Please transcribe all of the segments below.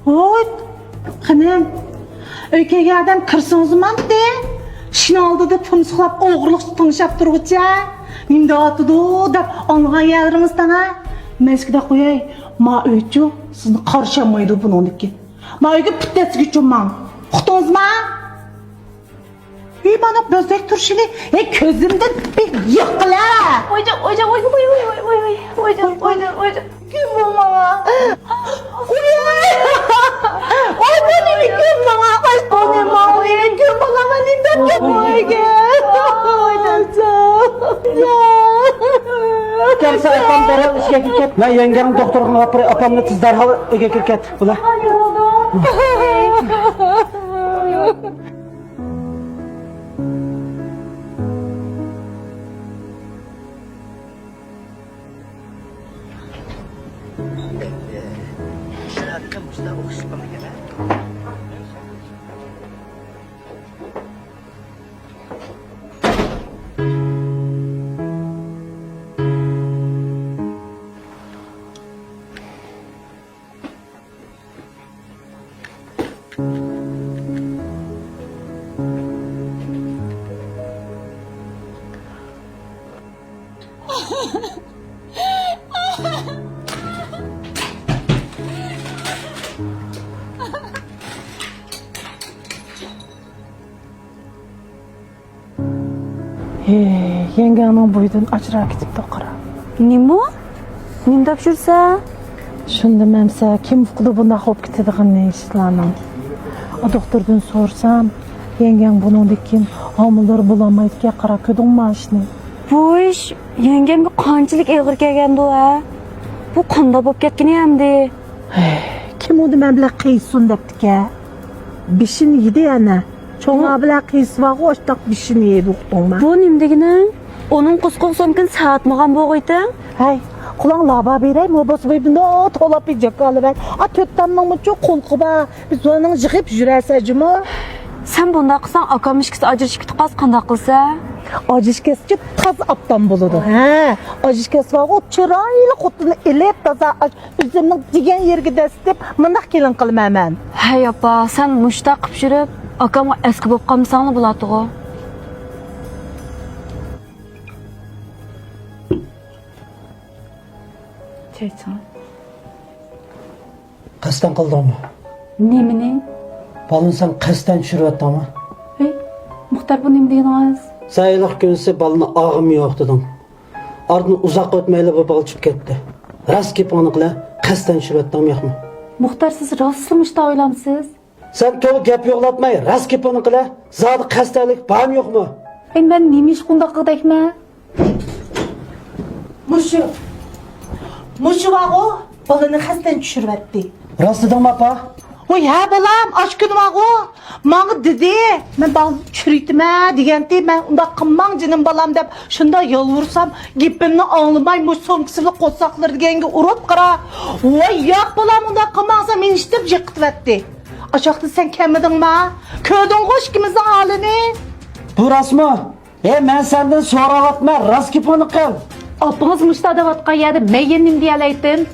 Oy, hanım. Öykege adam kırsınız mı de? Şini aldı da tımsıklap oğurluk tanışap durguca. Nimde atıdı da onğa gelirimiz sana. Meskide koyay, ma öykü sizni karşılamaydı bununki. Ma öykü püttesi gücüm. Uqtunuz mu? Bana bözdek turşili, közümden bir yıkla. Hocam. Kim bu bana? Oy benim kim bana? Ay annem bana kim bana benim de kim var ki? Gel sen apam derhal işe git. Ben yengenin doktoruna apamla tez derhal öge git. Ula. Yengenin boydan açıra gidip de qara. Nima? Nimdab жүрсә? Şunda memse kim klubuna hop gitadigan işlerim. O doktordan sorsam, yengen bunun kim hamildir bulamaydı ki qara ködün maaşını. Bu iş yengemge qanchalik ig'ir kelgandi a? Bu qanda bo'lib ketgani hamdi. Kim o da men bilan qiysun depdi ki? Bişini yedi yana. Çoğuna bilan qiysuva qo'shtoq bişini yedi uqdingmi? Bu nimdegini? Onun qusquq somkin saatmagan bo'g'ayding? Hay, kulağın laba bereyim, o bosu beybi no tolap yiyecek kalı ben. A töttanның muçu kulku ba, biz onun jıgıp jürəsəcimi? Sen bunda qilsang akam ishkisi ajrashib ketib qolsa qanday qilsa? Acışkesçi taz aptan buludu. He, acışkes var o çıraylı kutunu elep taza üzümün digen yergi destip mındak kelin kılım hemen. Hey apa, sen mushtaq qilib yurib, akamga eski bo'lib qolmasanglar bo'ladi-ku. Çaycan. Qasdan qildingmi? Nemini? Balın sen qasdan tushirayotding ama. Hey, Muxtar bu nima deganingiz? Sayılıq günüsü balını ağım yo'q dedim. Ardın uzaq o'tmayli bu bal chiqib ketdi. Rast gapingni qila, qasdan tushirayotding yo'qmi? Muxtar siz rostlamishda o'ylamsiz? Sen to'g'ri gap yo'qlatmay, rast gapingni qila. Zodi qasdalik bormi yo'qmi? Hey, men nima ish qundaq qildikmi? Muşu var o, balını hastan düşürvetti. Rost dedingmi apa? Oy ha balam, aç günü var o. Mağı dedi, ben bal çürütme digenti, ben onda kımman canım balam dep, şunda yalvursam, gipimni anlamay, muş somkısılı kotsakları digenge urup kara. Oy yak balam onda kımmansa men iştep yıkıtvetti. Aşaktı sen kemedin ma? Köydün hoş kimizin halini? Bu rostmi? Men senden so'rayapman, rast gapingni qil. Apınız müştada vatqa yedi meyenim diyelaytın.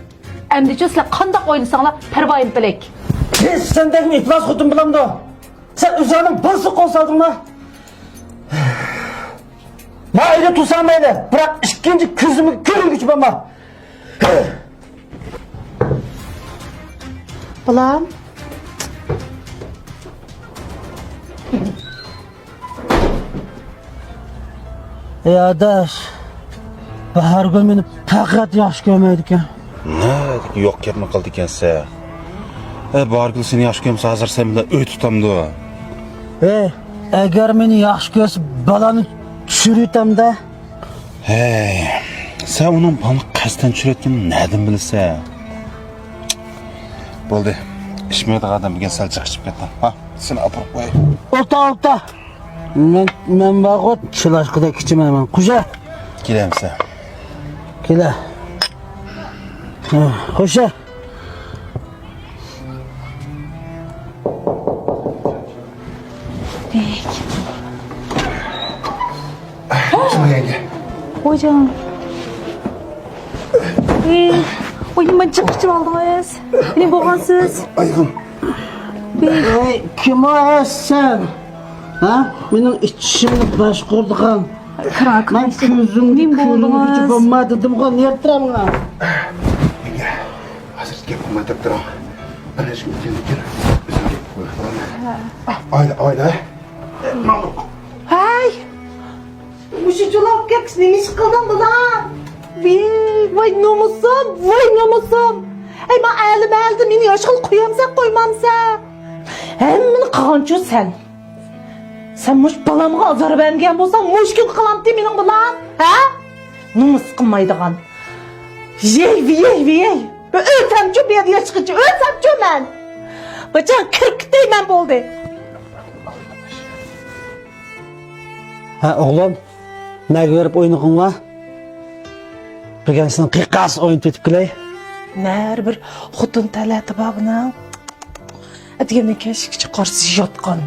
Emdiçi sizler kandak oynasanlar pervayın bilek. Sendeki iflas xudun bilamdi. Sen üzerinin bası qo'sading mı? Mayli tursam mayli, biroq ikkinchi ko'zimni ko'rgich bo'lma. Balam. Ey adaş, Bahargul meni faqat yaxshi ko'rmaydi ekan. Ne yok gapni qildi ekansa. Bahargul seni yaxshi ko'rsa hozir sen bilan uy tutamdi. Agar meni yaxshi ko'rsa balani tushirtamda. Hey, sen onun bana qasdan tushirayotganini nereden bilsa? Bo'ldi. Ishmaydigan odam bugun sal chiqib ketdi. Ha, seni olib qo'y. O'ta. Men vaqt chilashqida kichimayman. Qo'sha. Kelamsa. Kela. Qo'sha. Hocam. oyundan çıkışçı aldınız. Ne boğansız? Ayğım. Ey, kim o sen? Ha? Benim içimni başqurdigan. Kırak. Ben közümni köylüngücü bolma dedim go, ne yaptıram ha? Hazır gep qilmatab turam. Ana shu kelgan. Oyla. Hey! Muşuculap geks nemi sıkıldın bulan? Vay namusum. Hey ben elim meni yaşıl koyamsa koymamsa. Hemen kançu sen. Sen muş balamga azar vergen bolsan muş gün kılam de menin bulan. Ha? Numus kılmaydıgan. Yey. Ötemcü bir yerde çıkıcı. Ötemcü men. Bıçan kırkıtayım boldu. Ha oğlum, ne görüp oynadın la? Birgenisinin qiyqas oyun tutip güley. Nər bir xudun tələti bağına. Ədigəndən keşik çıxarsı yatqan.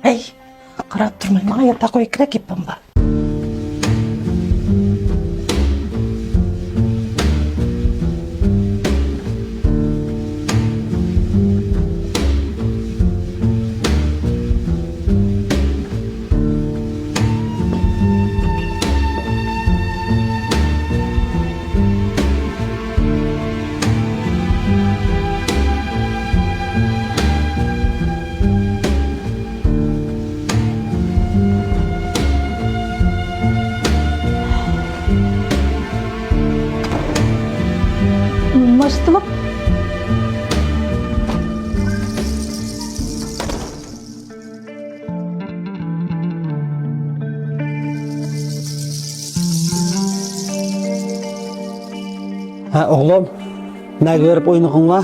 Hey, qarab durmayın, mənə yatağa qoy kirək yapım ba. Başlık. Ha oğlum, ne görüp oynadın la?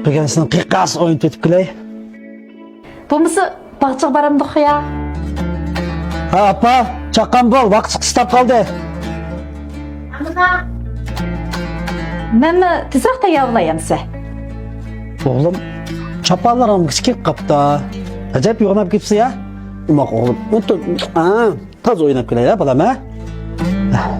Birgenisinin qiyqas oyun tutip güley. Bulmasa bahçığa baramdık ya. Ha apa, çaqqan bol, vaqt qistab qoldi. Ben mi tezroq tayyorlayam size? Oğlum, çapallarım kichik qapta. Acayip yo'g'nab ketibsiz ya. Umoq oğlum, toz o'ynab kelay ya balam ha. Ha.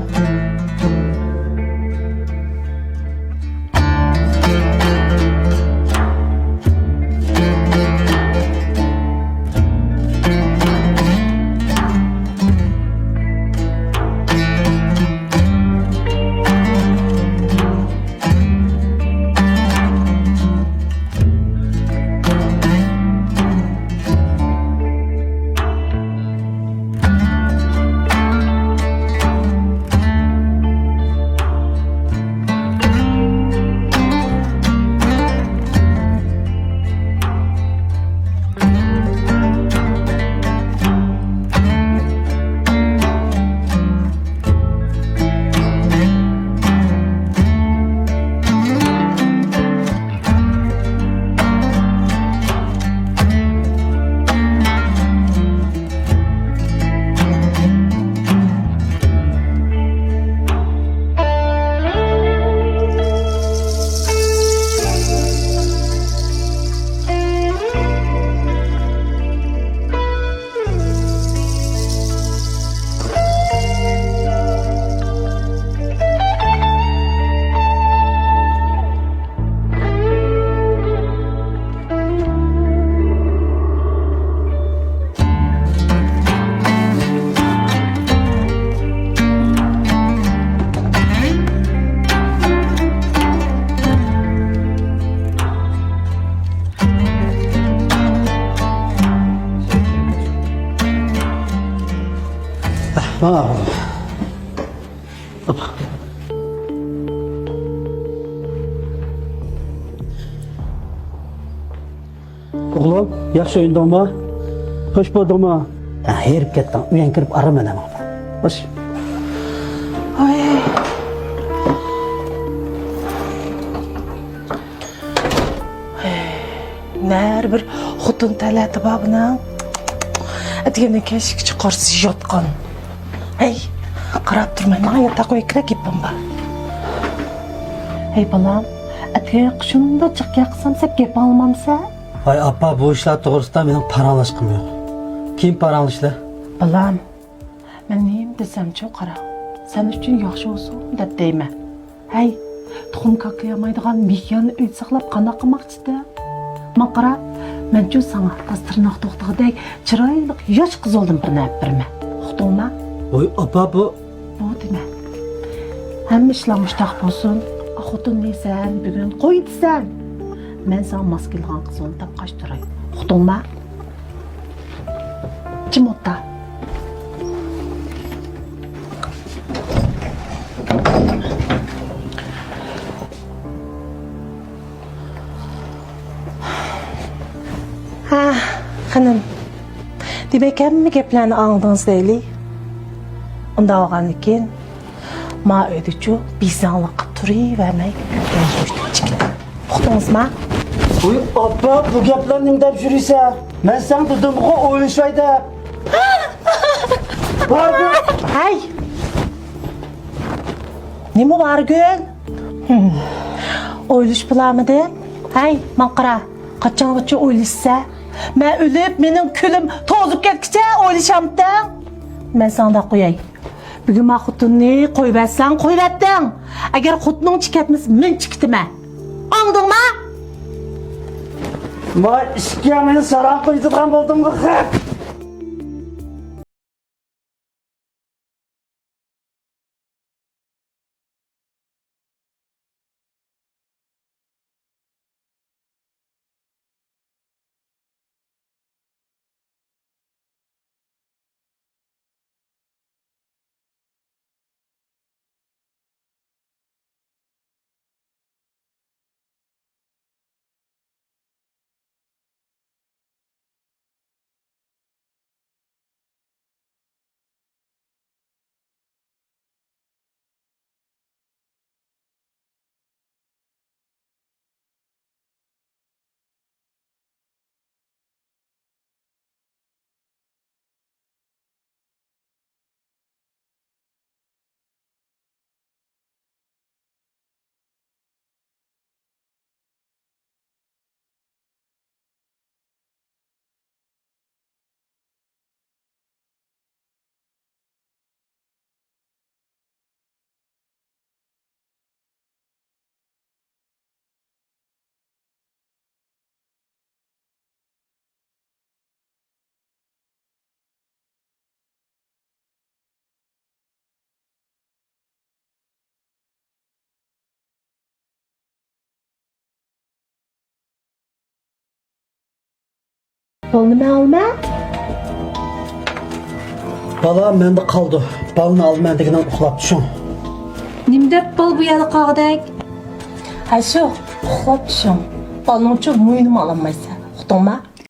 Oğlum, yaxshi o'yindingmi? Xo'sh bo'ldingmi? Herib ketdim. Uyga kirib araman. Xo'sh. Ay. Nər bir xudun tələti bağına. Ədigəndən keşik çıxarsı yatqan. Hey, qarab durmayın, mənə yatağa qoy kirək yapım ba. Hey balam, ədigən qışında çık yaqsam sən gep almamsa? Ay apa, bu işler doğrusunda benim paralaşkım yok. Kim paralaşlı? Balam, mən neyim desəm çox qara. Sən üçün yaxşı olsun, da deymə. Hey, tuxum kaklayamadigan mehyanni uy saqlab qanday qilmoqchidi? Man qara, men chu sana tas tirnoq to'xtig'idek chiroyli yosh qiz oldim bir nap birma. Uqdingmi? Oy apa bu. Bu dema. Hamma ishlar mushtaq bo'lsin. Xotin neysan, bugun qo'y desan. Men sana mas kelgan qizimni tap qashtiray. Uqdingmi? Kim o'tda? Ha, xanım. Demek hamma gaplarni angladingiz deyli. Unda olgandan keyin ma uydachu bezonlik qilib turavermay uqdingizmi? Oy apa bu gaplar nima deb yurisa? Men sen dedim o o'ylashay deb. Bargul. Hay! Nima Bargul? O'ylash bilamidi? Hay, man qara. Qachongacha o'ylashsa? Men o'lib, mening kulim to'zib ketguncha o'ylashamdan. Men senda qo'yay. Bugun men xotinni qo'yib bersan, qo'yib etding. Agar xotining chikatmas, men chikdimman. Anladingmi? Ma ishga meni saran qo'ydigan bo'ldim-ku. Bolni men olma. Bala mende qoldi. Balni olman degan uxlab tushun. Nimdep bol bu yerda qolg'idek? Ha shu, uxlab tushing. Bolning uchun mo'ynim ololmaysan. Uqdingmi?